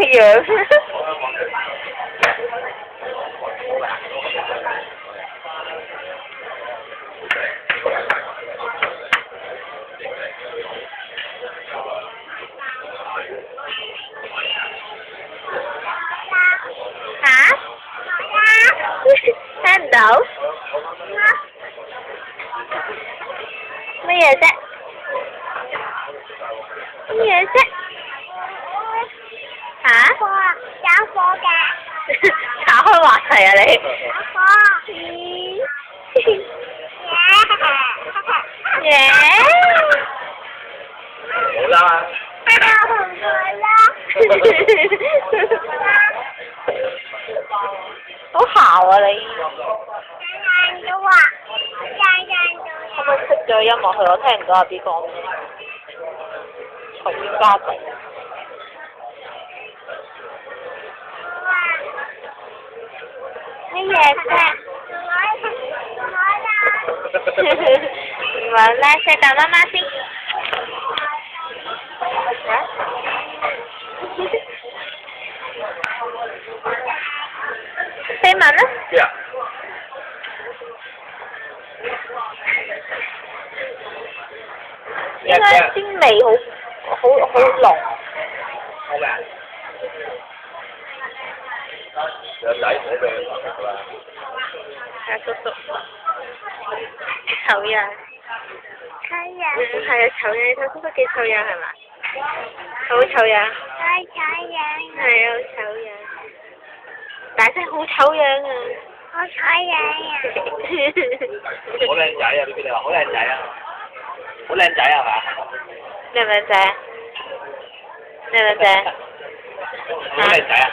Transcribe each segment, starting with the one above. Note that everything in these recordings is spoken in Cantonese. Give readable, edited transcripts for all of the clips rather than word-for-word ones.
樣。嚇？聽唔到？乜嘢啫？乜嘢啫？嚇？有火嘅。岔開話題啊你！耶！好啦。好姣啊你！可唔可以熄咗音樂去？我聽唔到阿 B 講咩，嘈冤巴閉。乜嘢啫？唔好啦，錫啖媽媽先。飛吻啊！應該啲味好濃。好咩？有仔好味㗎嘛？係叔叔。醜樣。係啊，醜樣，你睇叔叔幾醜樣係嘛？好醜樣。係啊，好醜樣。大聲好醜樣啊！好靚仔啊！你哋話好靚仔啊！好靚仔係嘛？靚唔靚仔啊？靚唔靚仔？好靚仔啊！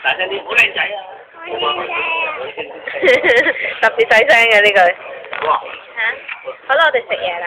大聲啲，好靚仔啊！特別細聲嘅呢句。哇！好啦，我哋食嘢啦。